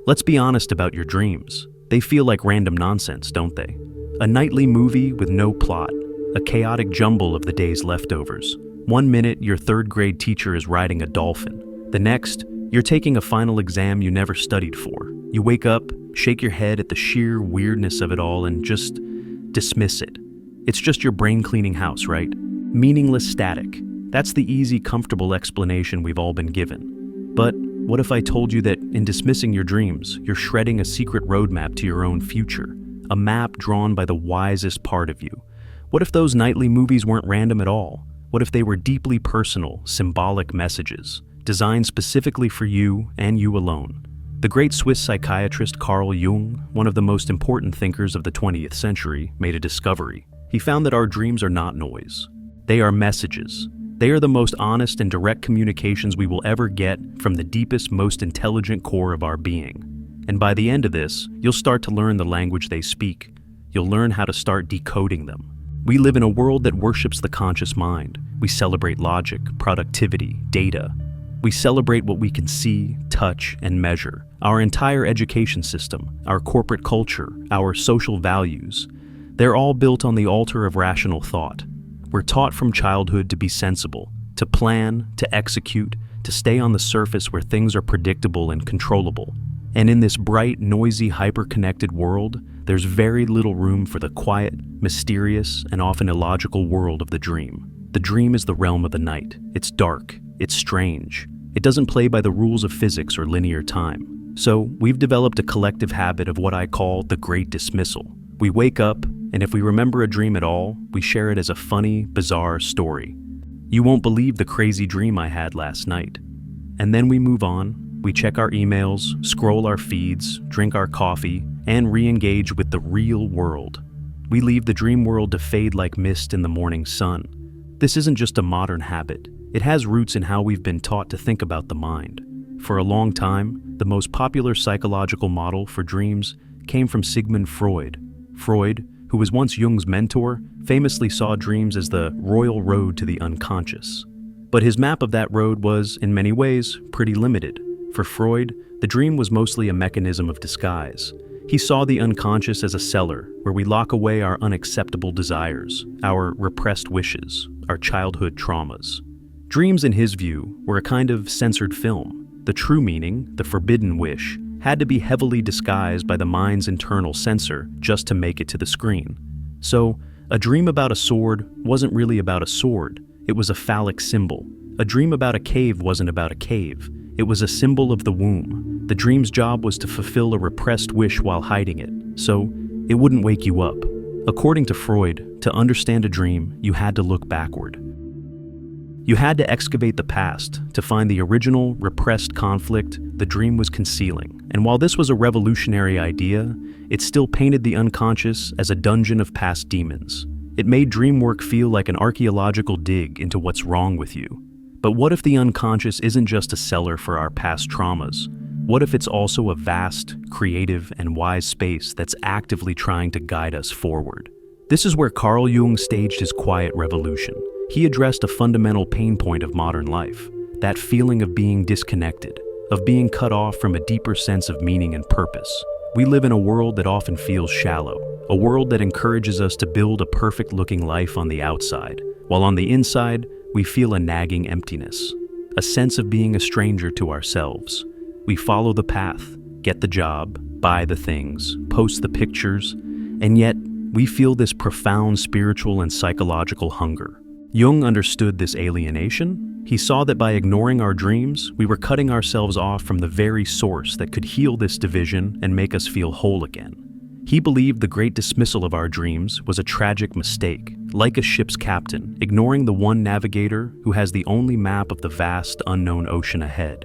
Let's be honest about your dreams. They feel like random nonsense, don't they? A nightly movie with no plot, a chaotic jumble of the day's leftovers. One minute, your third-grade teacher is riding a dolphin. The next, you're taking a final exam you never studied for. You wake up, shake your head at the sheer weirdness of it all, and just dismiss it. It's just your brain cleaning house, right? Meaningless static. That's the easy, comfortable explanation we've all been given. But what if I told you that in dismissing your dreams, you're shredding a secret roadmap to your own future? A map drawn by the wisest part of you. What if those nightly movies weren't random at all? What if they were deeply personal, symbolic messages, designed specifically for you and you alone? The great Swiss psychiatrist Carl Jung, one of the most important thinkers of the 20th century, made a discovery. He found that our dreams are not noise. They are messages. They are the most honest and direct communications we will ever get from the deepest, most intelligent core of our being. And by the end of this, you'll start to learn the language they speak. You'll learn how to start decoding them. We live in a world that worships the conscious mind. We celebrate logic, productivity, data. We celebrate what we can see, touch, and measure. Our entire education system, our corporate culture, our social values, they're all built on the altar of rational thought. We're taught from childhood to be sensible, to plan, to execute, to stay on the surface where things are predictable and controllable. And in this bright, noisy, hyper-connected world, there's very little room for the quiet, mysterious, and often illogical world of the dream. The dream is the realm of the night. It's dark. It's strange. It doesn't play by the rules of physics or linear time. So, we've developed a collective habit of what I call the great dismissal. We wake up, and if we remember a dream at all, we share it as a funny, bizarre story. You won't believe the crazy dream I had last night. And then we move on. We check our emails, scroll our feeds, drink our coffee, and re-engage with the real world. We leave the dream world to fade like mist in the morning sun. This isn't just a modern habit. It has roots in how we've been taught to think about the mind. For a long time, the most popular psychological model for dreams came from Sigmund Freud. Freud, who was once Jung's mentor, famously saw dreams as the royal road to the unconscious. But his map of that road was, in many ways, pretty limited. For Freud, the dream was mostly a mechanism of disguise. He saw the unconscious as a cellar where we lock away our unacceptable desires, our repressed wishes, our childhood traumas. Dreams, in his view, were a kind of censored film. The true meaning, the forbidden wish, had to be heavily disguised by the mind's internal censor just to make it to the screen. So, a dream about a sword wasn't really about a sword. It was a phallic symbol. A dream about a cave wasn't about a cave. It was a symbol of the womb. The dream's job was to fulfill a repressed wish while hiding it, so it wouldn't wake you up. According to Freud, to understand a dream, you had to look backward. You had to excavate the past to find the original, repressed conflict the dream was concealing. And while this was a revolutionary idea, it still painted the unconscious as a dungeon of past demons. It made dream work feel like an archaeological dig into what's wrong with you. But what if the unconscious isn't just a cellar for our past traumas? What if it's also a vast, creative, and wise space that's actively trying to guide us forward? This is where Carl Jung staged his quiet revolution. He addressed a fundamental pain point of modern life, that feeling of being disconnected, of being cut off from a deeper sense of meaning and purpose. We live in a world that often feels shallow, a world that encourages us to build a perfect-looking life on the outside, while on the inside, we feel a nagging emptiness, a sense of being a stranger to ourselves. We follow the path, get the job, buy the things, post the pictures, and yet we feel this profound spiritual and psychological hunger. Jung understood this alienation. He saw that by ignoring our dreams, we were cutting ourselves off from the very source that could heal this division and make us feel whole again. He believed the great dismissal of our dreams was a tragic mistake, like a ship's captain, ignoring the one navigator who has the only map of the vast, unknown ocean ahead.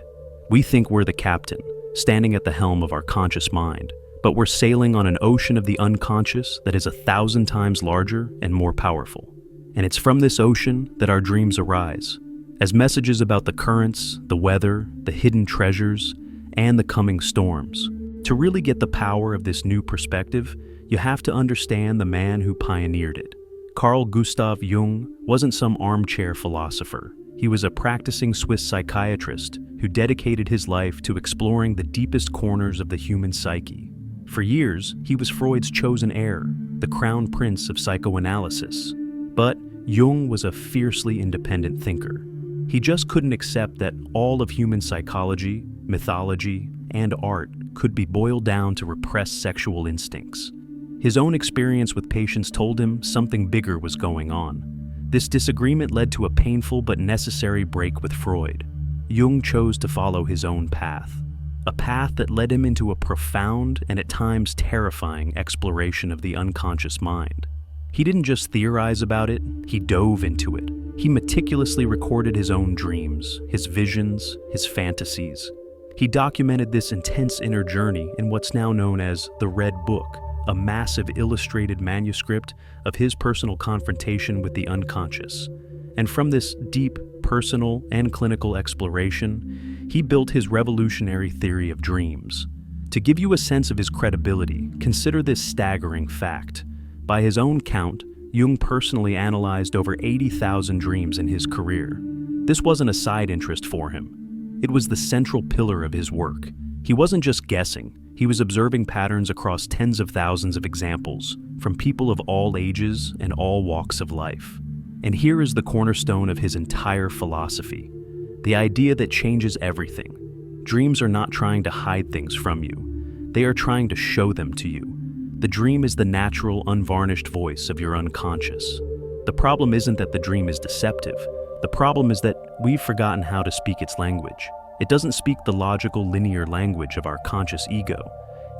We think we're the captain, standing at the helm of our conscious mind, but we're sailing on an ocean of the unconscious that is 1,000 times larger and more powerful. And it's from this ocean that our dreams arise, as messages about the currents, the weather, the hidden treasures, and the coming storms. To really get the power of this new perspective, you have to understand the man who pioneered it. Carl Gustav Jung wasn't some armchair philosopher. He was a practicing Swiss psychiatrist who dedicated his life to exploring the deepest corners of the human psyche. For years, he was Freud's chosen heir, the crown prince of psychoanalysis. But Jung was a fiercely independent thinker. He just couldn't accept that all of human psychology, mythology, and art could be boiled down to repressed sexual instincts. His own experience with patients told him something bigger was going on. This disagreement led to a painful but necessary break with Freud. Jung chose to follow his own path, a path that led him into a profound and at times terrifying exploration of the unconscious mind. He didn't just theorize about it, he dove into it. He meticulously recorded his own dreams, his visions, his fantasies. He documented this intense inner journey in what's now known as the Red Book, a massive illustrated manuscript of his personal confrontation with the unconscious. And from this deep, personal, and clinical exploration, he built his revolutionary theory of dreams. To give you a sense of his credibility, consider this staggering fact. By his own count, Jung personally analyzed over 80,000 dreams in his career. This wasn't a side interest for him. It was the central pillar of his work. He wasn't just guessing, he was observing patterns across tens of thousands of examples, from people of all ages and all walks of life. And here is the cornerstone of his entire philosophy, the idea that changes everything. Dreams are not trying to hide things from you. They are trying to show them to you. The dream is the natural, unvarnished voice of your unconscious. The problem isn't that the dream is deceptive. The problem is that we've forgotten how to speak its language. It doesn't speak the logical, linear language of our conscious ego.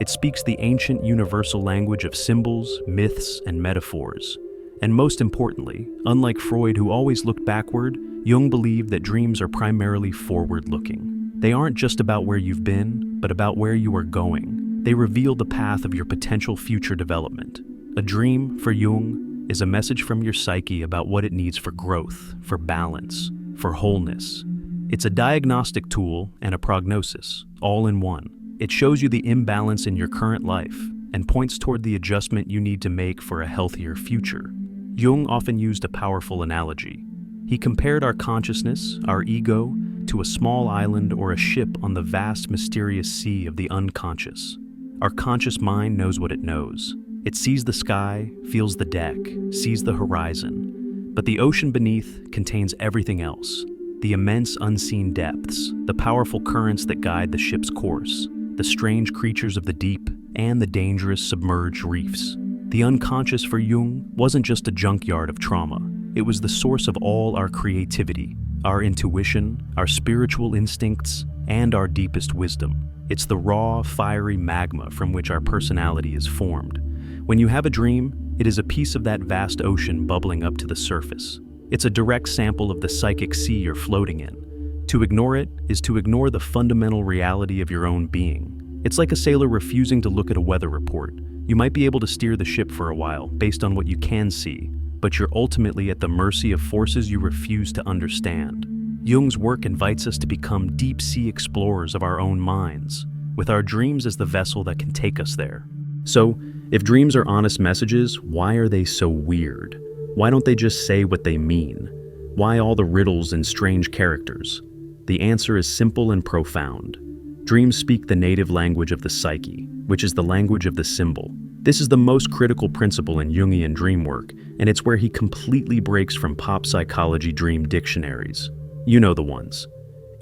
It speaks the ancient, universal language of symbols, myths, and metaphors. And most importantly, unlike Freud, who always looked backward, Jung believed that dreams are primarily forward-looking. They aren't just about where you've been, but about where you are going. They reveal the path of your potential future development. A dream, for Jung, is a message from your psyche about what it needs for growth, for balance, for wholeness. It's a diagnostic tool and a prognosis, all in one. It shows you the imbalance in your current life and points toward the adjustment you need to make for a healthier future. Jung often used a powerful analogy. He compared our consciousness, our ego, to a small island or a ship on the vast, mysterious sea of the unconscious. Our conscious mind knows what it knows. It sees the sky, feels the deck, sees the horizon. But the ocean beneath contains everything else. The immense unseen depths, the powerful currents that guide the ship's course, the strange creatures of the deep, and the dangerous submerged reefs. The unconscious for Jung wasn't just a junkyard of trauma. It was the source of all our creativity, our intuition, our spiritual instincts, and our deepest wisdom. It's the raw, fiery magma from which our personality is formed. When you have a dream, it is a piece of that vast ocean bubbling up to the surface. It's a direct sample of the psychic sea you're floating in. To ignore it is to ignore the fundamental reality of your own being. It's like a sailor refusing to look at a weather report. You might be able to steer the ship for a while, based on what you can see, but you're ultimately at the mercy of forces you refuse to understand. Jung's work invites us to become deep-sea explorers of our own minds, with our dreams as the vessel that can take us there. So, if dreams are honest messages, why are they so weird? Why don't they just say what they mean? Why all the riddles and strange characters? The answer is simple and profound. Dreams speak the native language of the psyche, which is the language of the symbol. This is the most critical principle in Jungian dream work, and it's where he completely breaks from pop psychology dream dictionaries. You know the ones.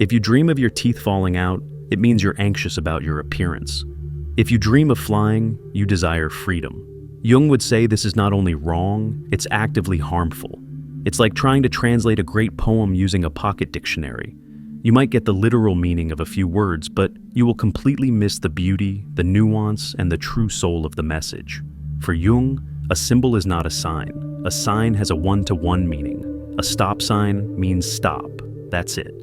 If you dream of your teeth falling out, it means you're anxious about your appearance. If you dream of flying, you desire freedom. Jung would say this is not only wrong, it's actively harmful. It's like trying to translate a great poem using a pocket dictionary. You might get the literal meaning of a few words, but you will completely miss the beauty, the nuance, and the true soul of the message. For Jung, a symbol is not a sign. A sign has a one-to-one meaning. A stop sign means stop. That's it.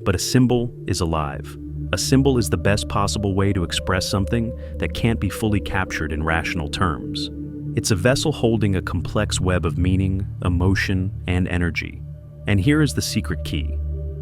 But a symbol is alive. A symbol is the best possible way to express something that can't be fully captured in rational terms. It's a vessel holding a complex web of meaning, emotion, and energy. And here is the secret key.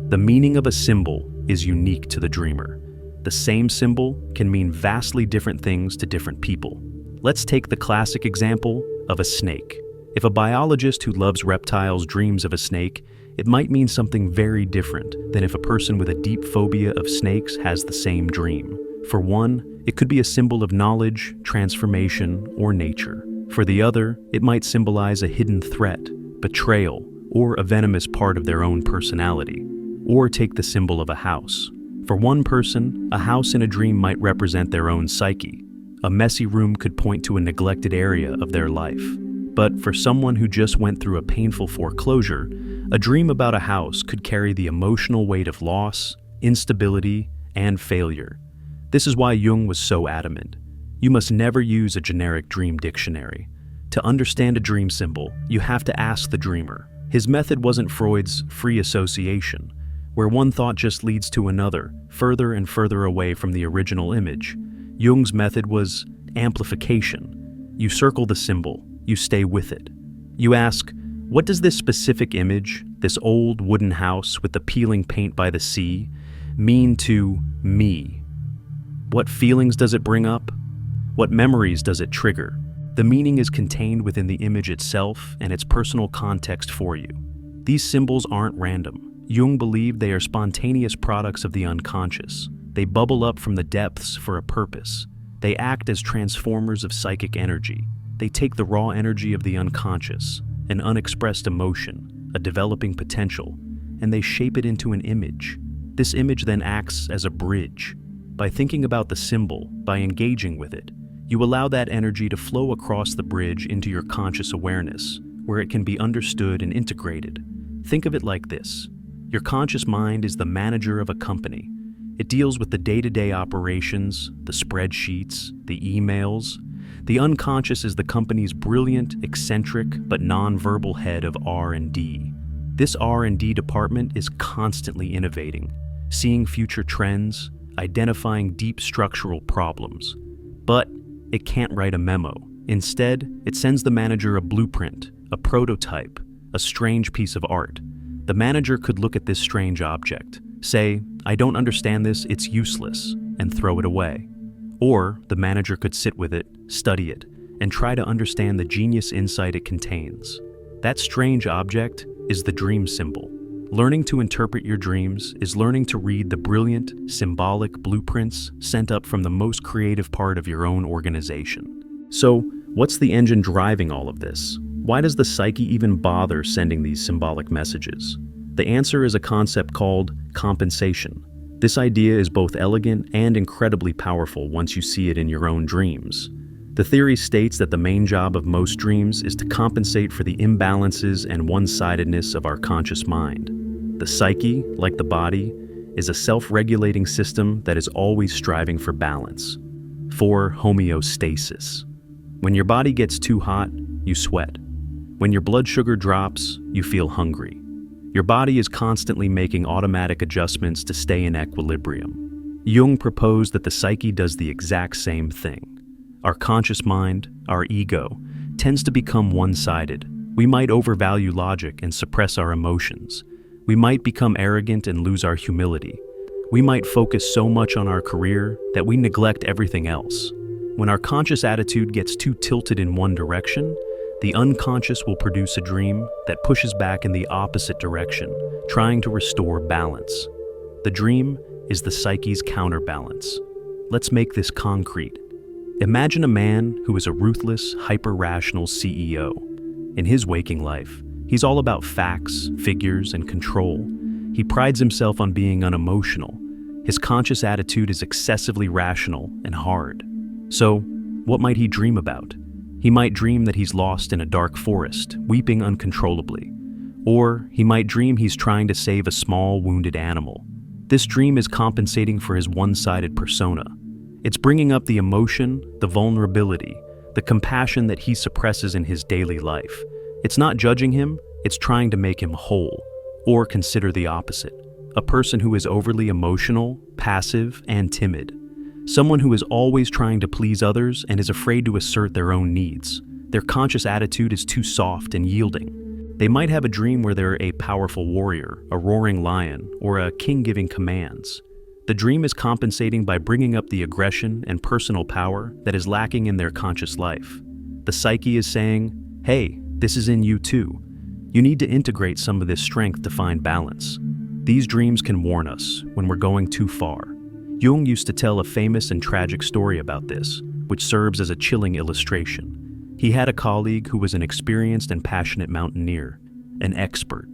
The meaning of a symbol is unique to the dreamer. The same symbol can mean vastly different things to different people. Let's take the classic example of a snake. If a biologist who loves reptiles dreams of a snake, it might mean something very different than if a person with a deep phobia of snakes has the same dream. For one, it could be a symbol of knowledge, transformation, or nature. For the other, it might symbolize a hidden threat, betrayal, or a venomous part of their own personality. Or take the symbol of a house. For one person, a house in a dream might represent their own psyche. A messy room could point to a neglected area of their life. But for someone who just went through a painful foreclosure, a dream about a house could carry the emotional weight of loss, instability, and failure. This is why Jung was so adamant. You must never use a generic dream dictionary. To understand a dream symbol, you have to ask the dreamer. His method wasn't Freud's free association, where one thought just leads to another, further and further away from the original image. Jung's method was amplification. You circle the symbol, you stay with it. You ask, what does this specific image, this old wooden house with the peeling paint by the sea, mean to me? What feelings does it bring up? What memories does it trigger? The meaning is contained within the image itself and its personal context for you. These symbols aren't random. Jung believed they are spontaneous products of the unconscious. They bubble up from the depths for a purpose. They act as transformers of psychic energy. They take the raw energy of the unconscious, an unexpressed emotion, a developing potential, and they shape it into an image. This image then acts as a bridge. By thinking about the symbol, by engaging with it, you allow that energy to flow across the bridge into your conscious awareness, where it can be understood and integrated. Think of it like this. Your conscious mind is the manager of a company. It deals with the day-to-day operations, the spreadsheets, the emails. The unconscious is the company's brilliant, eccentric, but non-verbal head of R&D. This R&D department is constantly innovating, seeing future trends, identifying deep structural problems. But it can't write a memo. Instead, it sends the manager a blueprint, a prototype, a strange piece of art. The manager could look at this strange object, say, I don't understand this, it's useless, and throw it away. Or the manager could sit with it, study it, and try to understand the genius insight it contains. That strange object is the dream symbol. Learning to interpret your dreams is learning to read the brilliant, symbolic blueprints sent up from the most creative part of your own organization. So, what's the engine driving all of this? Why does the psyche even bother sending these symbolic messages? The answer is a concept called compensation. This idea is both elegant and incredibly powerful once you see it in your own dreams. The theory states that the main job of most dreams is to compensate for the imbalances and one-sidedness of our conscious mind. The psyche, like the body, is a self-regulating system that is always striving for balance, for homeostasis. When your body gets too hot, you sweat. When your blood sugar drops, you feel hungry. Your body is constantly making automatic adjustments to stay in equilibrium. Jung proposed that the psyche does the exact same thing. Our conscious mind, our ego, tends to become one-sided. We might overvalue logic and suppress our emotions. We might become arrogant and lose our humility. We might focus so much on our career that we neglect everything else. When our conscious attitude gets too tilted in one direction, the unconscious will produce a dream that pushes back in the opposite direction, trying to restore balance. The dream is the psyche's counterbalance. Let's make this concrete. Imagine a man who is a ruthless, hyper-rational CEO. In his waking life, he's all about facts, figures, and control. He prides himself on being unemotional. His conscious attitude is excessively rational and hard. So, what might he dream about? He might dream that he's lost in a dark forest, weeping uncontrollably. Or he might dream he's trying to save a small, wounded animal. This dream is compensating for his one-sided persona. It's bringing up the emotion, the vulnerability, the compassion that he suppresses in his daily life. It's not judging him, it's trying to make him whole. Or consider the opposite. A person who is overly emotional, passive, and timid. Someone who is always trying to please others and is afraid to assert their own needs. Their conscious attitude is too soft and yielding. They might have a dream where they're a powerful warrior, a roaring lion, or a king giving commands. The dream is compensating by bringing up the aggression and personal power that is lacking in their conscious life. The psyche is saying, hey, this is in you too. You need to integrate some of this strength to find balance. These dreams can warn us when we're going too far. Jung used to tell a famous and tragic story about this, which serves as a chilling illustration. He had a colleague who was an experienced and passionate mountaineer, an expert.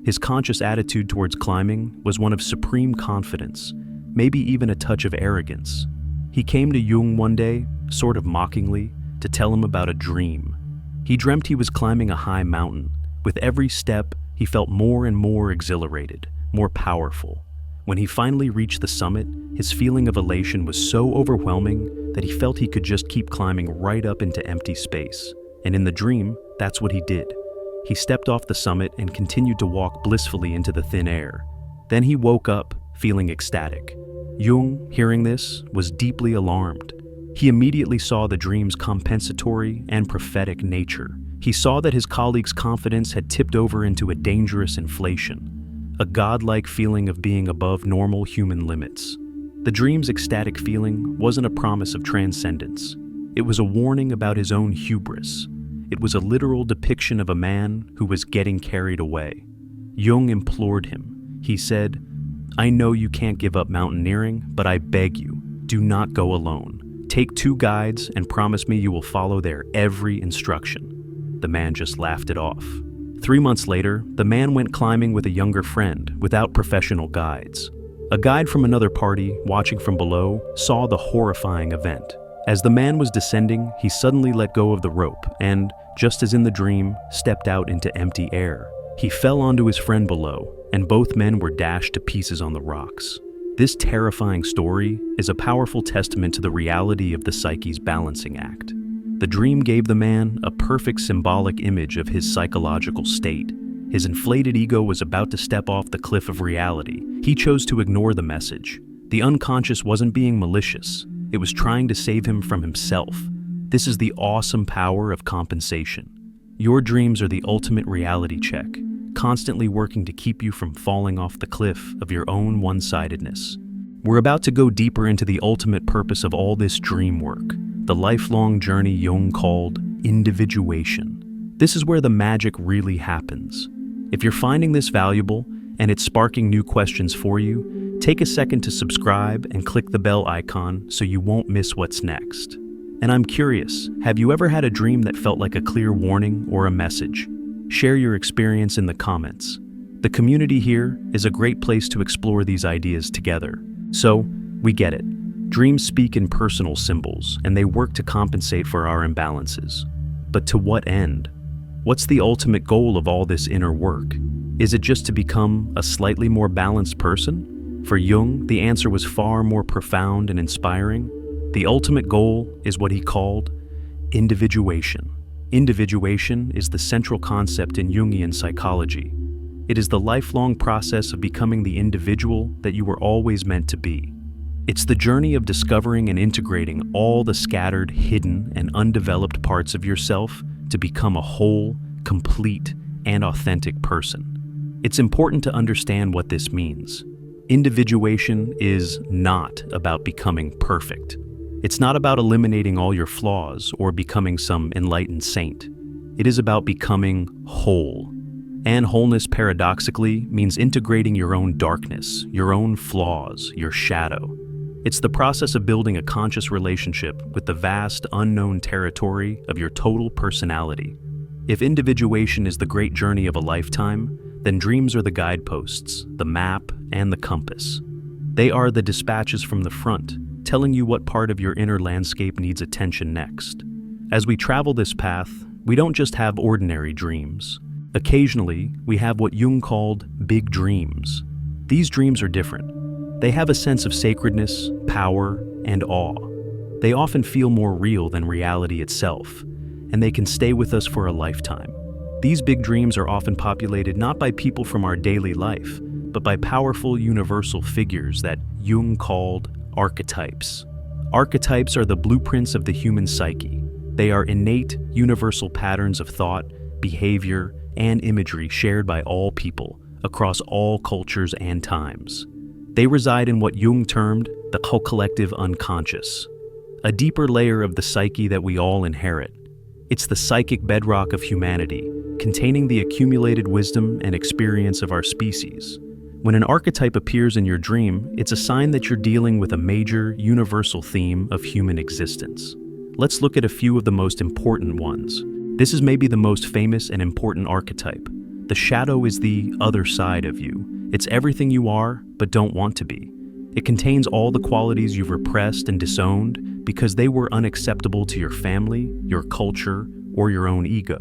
His conscious attitude towards climbing was one of supreme confidence, maybe even a touch of arrogance. He came to Jung one day, sort of mockingly, to tell him about a dream. He dreamt he was climbing a high mountain. With every step, he felt more and more exhilarated, more powerful. When he finally reached the summit, his feeling of elation was so overwhelming that he felt he could just keep climbing right up into empty space. And in the dream, that's what he did. He stepped off the summit and continued to walk blissfully into the thin air. Then he woke up, feeling ecstatic. Jung, hearing this, was deeply alarmed. He immediately saw the dream's compensatory and prophetic nature. He saw that his colleague's confidence had tipped over into a dangerous inflation, a godlike feeling of being above normal human limits. The dream's ecstatic feeling wasn't a promise of transcendence. It was a warning about his own hubris. It was a literal depiction of a man who was getting carried away. Jung implored him. He said, "I know you can't give up mountaineering, but I beg you, do not go alone. Take 2 guides and promise me you will follow their every instruction." The man just laughed it off. 3 months later, the man went climbing with a younger friend without professional guides. A guide from another party, watching from below, saw the horrifying event. As the man was descending, he suddenly let go of the rope and, just as in the dream, stepped out into empty air. He fell onto his friend below, and both men were dashed to pieces on the rocks. This terrifying story is a powerful testament to the reality of the psyche's balancing act. The dream gave the man a perfect symbolic image of his psychological state. His inflated ego was about to step off the cliff of reality. He chose to ignore the message. The unconscious wasn't being malicious. It was trying to save him from himself. This is the awesome power of compensation. Your dreams are the ultimate reality check, constantly working to keep you from falling off the cliff of your own one-sidedness. We're about to go deeper into the ultimate purpose of all this dream work, the lifelong journey Jung called individuation. This is where the magic really happens. If you're finding this valuable and it's sparking new questions for you, take a second to subscribe and click the bell icon so you won't miss what's next. And I'm curious, have you ever had a dream that felt like a clear warning or a message? Share your experience in the comments. The community here is a great place to explore these ideas together. So, we get it. Dreams speak in personal symbols, and they work to compensate for our imbalances. But to what end? What's the ultimate goal of all this inner work? Is it just to become a slightly more balanced person? For Jung, the answer was far more profound and inspiring. The ultimate goal is what he called individuation. Individuation is the central concept in Jungian psychology. It is the lifelong process of becoming the individual that you were always meant to be. It's the journey of discovering and integrating all the scattered, hidden, and undeveloped parts of yourself to become a whole, complete, and authentic person. It's important to understand what this means. Individuation is not about becoming perfect. It's not about eliminating all your flaws or becoming some enlightened saint. It is about becoming whole. And wholeness, paradoxically, means integrating your own darkness, your own flaws, your shadow. It's the process of building a conscious relationship with the vast, unknown territory of your total personality. If individuation is the great journey of a lifetime, then dreams are the guideposts, the map, and the compass. They are the dispatches from the front, telling you what part of your inner landscape needs attention next. As we travel this path, we don't just have ordinary dreams. Occasionally, we have what Jung called big dreams. These dreams are different. They have a sense of sacredness, power, and awe. They often feel more real than reality itself, and they can stay with us for a lifetime. These big dreams are often populated not by people from our daily life, but by powerful universal figures that Jung called archetypes. Archetypes are the blueprints of the human psyche. They are innate, universal patterns of thought, behavior, and imagery shared by all people, across all cultures and times. They reside in what Jung termed the collective unconscious, a deeper layer of the psyche that we all inherit. It's the psychic bedrock of humanity, containing the accumulated wisdom and experience of our species. When an archetype appears in your dream, it's a sign that you're dealing with a major, universal theme of human existence. Let's look at a few of the most important ones. This is maybe the most famous and important archetype. The shadow is the other side of you. It's everything you are, but don't want to be. It contains all the qualities you've repressed and disowned because they were unacceptable to your family, your culture, or your own ego.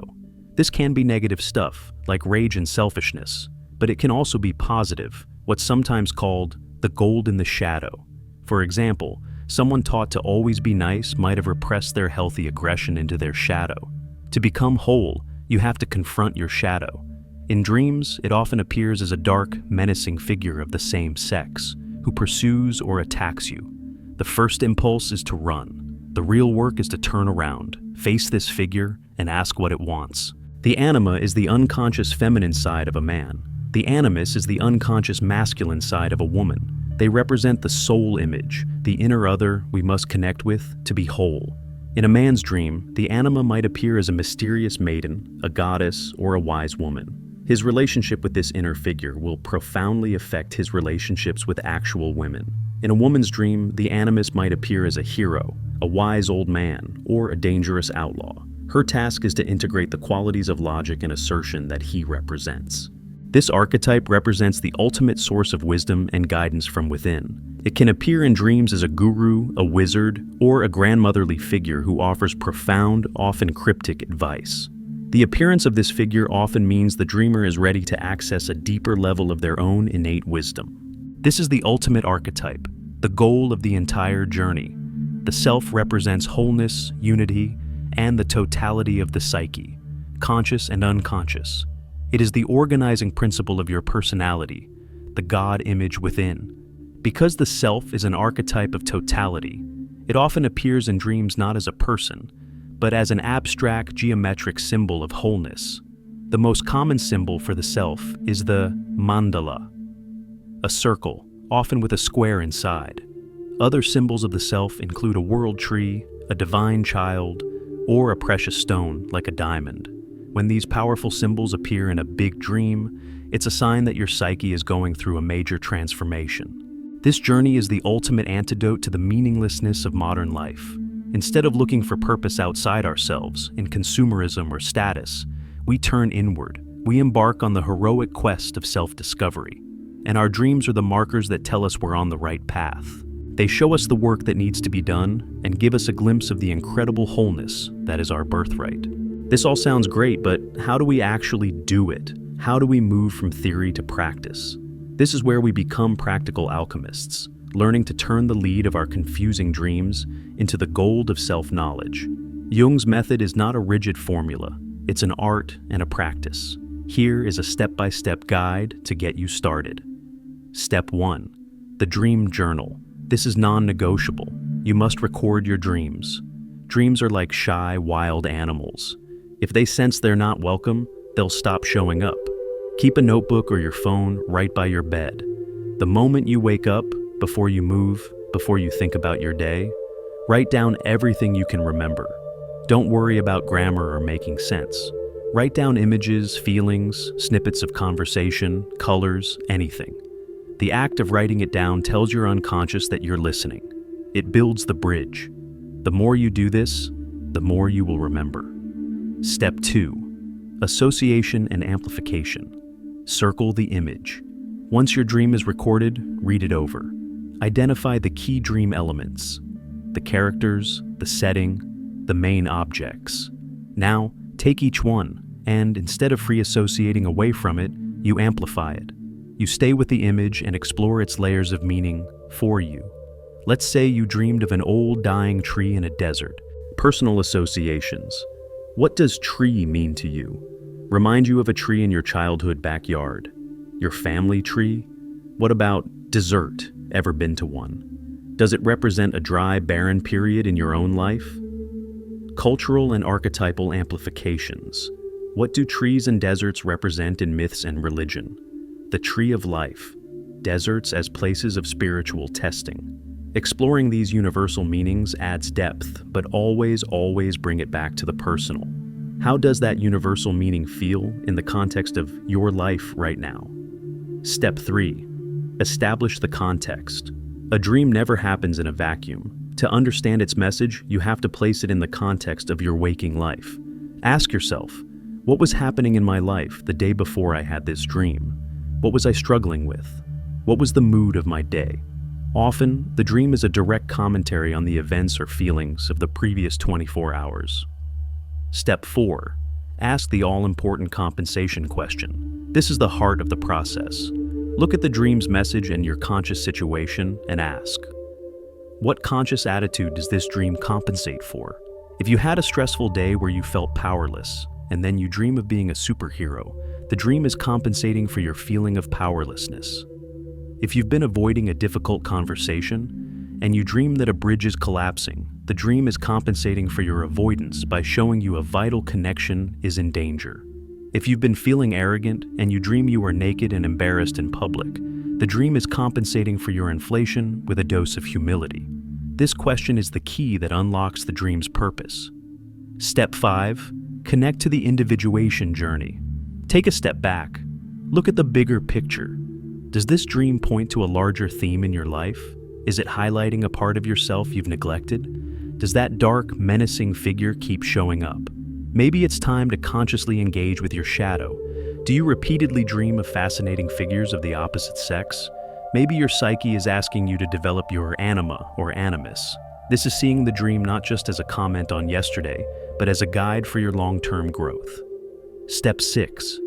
This can be negative stuff, like rage and selfishness, but it can also be positive, what's sometimes called the gold in the shadow. For example, someone taught to always be nice might have repressed their healthy aggression into their shadow. To become whole, you have to confront your shadow. In dreams, it often appears as a dark, menacing figure of the same sex, who pursues or attacks you. The first impulse is to run. The real work is to turn around, face this figure, and ask what it wants. The anima is the unconscious feminine side of a man. The animus is the unconscious masculine side of a woman. They represent the soul image, the inner other we must connect with to be whole. In a man's dream, the anima might appear as a mysterious maiden, a goddess, or a wise woman. His relationship with this inner figure will profoundly affect his relationships with actual women. In a woman's dream, the animus might appear as a hero, a wise old man, or a dangerous outlaw. Her task is to integrate the qualities of logic and assertion that he represents. This archetype represents the ultimate source of wisdom and guidance from within. It can appear in dreams as a guru, a wizard, or a grandmotherly figure who offers profound, often cryptic advice. The appearance of this figure often means the dreamer is ready to access a deeper level of their own innate wisdom. This is the ultimate archetype, the goal of the entire journey. The self represents wholeness, unity, and the totality of the psyche, conscious and unconscious. It is the organizing principle of your personality, the God image within. Because the self is an archetype of totality, it often appears in dreams not as a person, but as an abstract geometric symbol of wholeness. The most common symbol for the self is the mandala, a circle, often with a square inside. Other symbols of the self include a world tree, a divine child, or a precious stone like a diamond. When these powerful symbols appear in a big dream, it's a sign that your psyche is going through a major transformation. This journey is the ultimate antidote to the meaninglessness of modern life. Instead of looking for purpose outside ourselves, in consumerism or status, we turn inward. We embark on the heroic quest of self-discovery. And our dreams are the markers that tell us we're on the right path. They show us the work that needs to be done and give us a glimpse of the incredible wholeness that is our birthright. This all sounds great, but how do we actually do it? How do we move from theory to practice? This is where we become practical alchemists, learning to turn the lead of our confusing dreams into the gold of self-knowledge. Jung's method is not a rigid formula. It's an art and a practice. Here is a step-by-step guide to get you started. Step 1. The Dream Journal. This is non-negotiable. You must record your dreams. Dreams are like shy, wild animals. If they sense they're not welcome, they'll stop showing up. Keep a notebook or your phone right by your bed. The moment you wake up, before you move, before you think about your day, write down everything you can remember. Don't worry about grammar or making sense. Write down images, feelings, snippets of conversation, colors, anything. The act of writing it down tells your unconscious that you're listening. It builds the bridge. The more you do this, the more you will remember. Step 2. Association and amplification. Circle the image. Once your dream is recorded, read it over. Identify the key dream elements, the characters, the setting, the main objects. Now, take each one, and instead of free associating away from it, you amplify it. You stay with the image and explore its layers of meaning for you. Let's say you dreamed of an old dying tree in a desert. Personal associations. What does tree mean to you? Remind you of a tree in your childhood backyard. Your family tree? What about dessert? Ever been to one? Does it represent a dry, barren period in your own life? Cultural and archetypal amplifications. What do trees and deserts represent in myths and religion? The tree of life. Deserts as places of spiritual testing. Exploring these universal meanings adds depth, but always bring it back to the personal. How does that universal meaning feel in the context of your life right now? Step 3. Establish the context. A dream never happens in a vacuum. To understand its message, you have to place it in the context of your waking life. Ask yourself, what was happening in my life the day before I had this dream? What was I struggling with? What was the mood of my day? Often, the dream is a direct commentary on the events or feelings of the previous 24 hours. Step 4. Ask the all-important compensation question. This is the heart of the process. Look at the dream's message and your conscious situation and ask, what conscious attitude does this dream compensate for? If you had a stressful day where you felt powerless, and then you dream of being a superhero, the dream is compensating for your feeling of powerlessness. If you've been avoiding a difficult conversation, and you dream that a bridge is collapsing, the dream is compensating for your avoidance by showing you a vital connection is in danger. If you've been feeling arrogant, and you dream you are naked and embarrassed in public, the dream is compensating for your inflation with a dose of humility. This question is the key that unlocks the dream's purpose. Step 5. Connect to the individuation journey. Take a step back. Look at the bigger picture. Does this dream point to a larger theme in your life? Is it highlighting a part of yourself you've neglected? Does that dark, menacing figure keep showing up? Maybe it's time to consciously engage with your shadow. Do you repeatedly dream of fascinating figures of the opposite sex? Maybe your psyche is asking you to develop your anima or animus. This is seeing the dream not just as a comment on yesterday, but as a guide for your long-term growth. Step 6.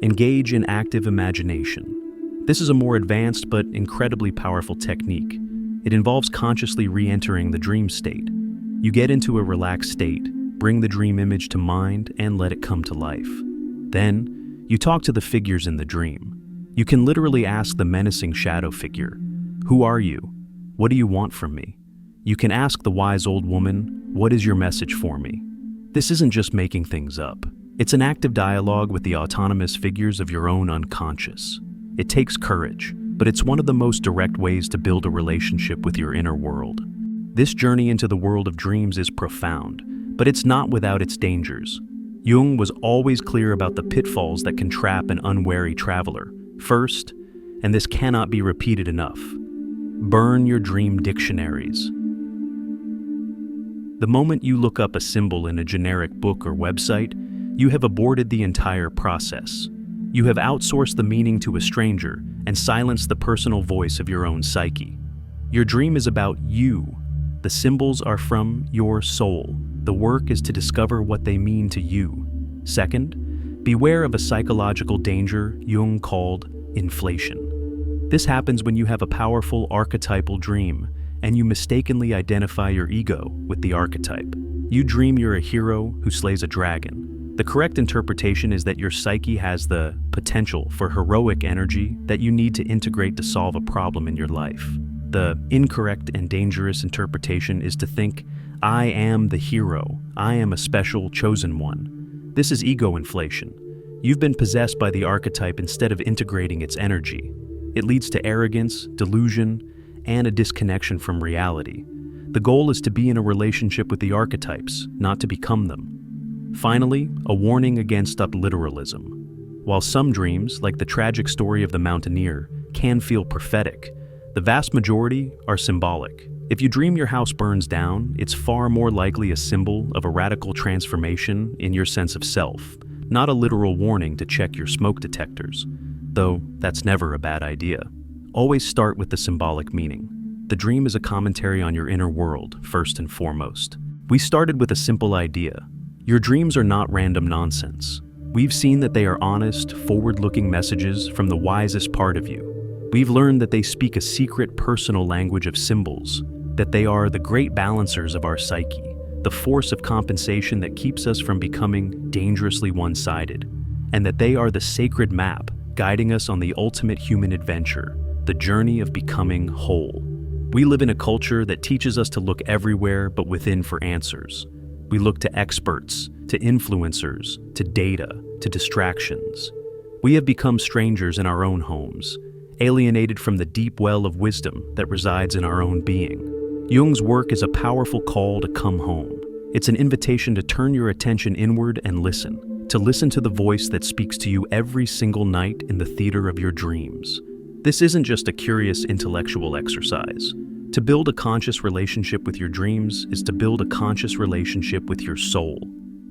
Engage in active imagination. This is a more advanced but incredibly powerful technique. It involves consciously re-entering the dream state. You get into a relaxed state, bring the dream image to mind, and let it come to life. Then, you talk to the figures in the dream. You can literally ask the menacing shadow figure, "Who are you? What do you want from me?" You can ask the wise old woman, "What is your message for me?" This isn't just making things up. It's an active dialogue with the autonomous figures of your own unconscious. It takes courage, but it's one of the most direct ways to build a relationship with your inner world. This journey into the world of dreams is profound, but it's not without its dangers. Jung was always clear about the pitfalls that can trap an unwary traveler. First, and this cannot be repeated enough, burn your dream dictionaries. The moment you look up a symbol in a generic book or website, you have aborted the entire process. You have outsourced the meaning to a stranger and silenced the personal voice of your own psyche. Your dream is about you. The symbols are from your soul. The work is to discover what they mean to you. Second, beware of a psychological danger Jung called inflation. This happens when you have a powerful archetypal dream and you mistakenly identify your ego with the archetype. You dream you're a hero who slays a dragon. The correct interpretation is that your psyche has the potential for heroic energy that you need to integrate to solve a problem in your life. The incorrect and dangerous interpretation is to think, I am the hero. I am a special, chosen one. This is ego inflation. You've been possessed by the archetype instead of integrating its energy. It leads to arrogance, delusion, and a disconnection from reality. The goal is to be in a relationship with the archetypes, not to become them. Finally, a warning against literalism. While some dreams, like the tragic story of the mountaineer, can feel prophetic, the vast majority are symbolic. If you dream your house burns down, it's far more likely a symbol of a radical transformation in your sense of self, not a literal warning to check your smoke detectors, though that's never a bad idea. Always start with the symbolic meaning. The dream is a commentary on your inner world, first and foremost. We started with a simple idea. Your dreams are not random nonsense. We've seen that they are honest, forward-looking messages from the wisest part of you. We've learned that they speak a secret personal language of symbols, that they are the great balancers of our psyche, the force of compensation that keeps us from becoming dangerously one-sided, and that they are the sacred map guiding us on the ultimate human adventure, the journey of becoming whole. We live in a culture that teaches us to look everywhere but within for answers. We look to experts, to influencers, to data, to distractions. We have become strangers in our own homes, alienated from the deep well of wisdom that resides in our own being. Jung's work is a powerful call to come home. It's an invitation to turn your attention inward and listen, to listen to the voice that speaks to you every single night in the theater of your dreams. This isn't just a curious intellectual exercise. To build a conscious relationship with your dreams is to build a conscious relationship with your soul.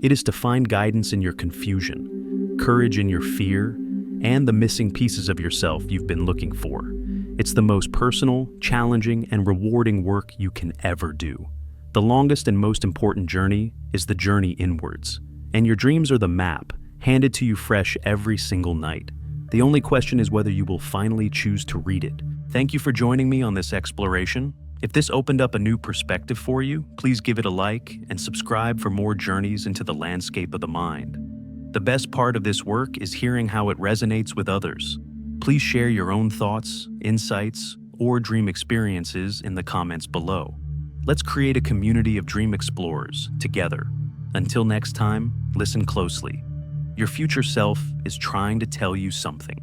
It is to find guidance in your confusion, courage in your fear, and the missing pieces of yourself you've been looking for. It's the most personal, challenging, and rewarding work you can ever do. The longest and most important journey is the journey inwards, and your dreams are the map, handed to you fresh every single night. The only question is whether you will finally choose to read it. Thank you for joining me on this exploration. If this opened up a new perspective for you, please give it a like and subscribe for more journeys into the landscape of the mind. The best part of this work is hearing how it resonates with others. Please share your own thoughts, insights, or dream experiences in the comments below. Let's create a community of dream explorers together. Until next time, listen closely. Your future self is trying to tell you something.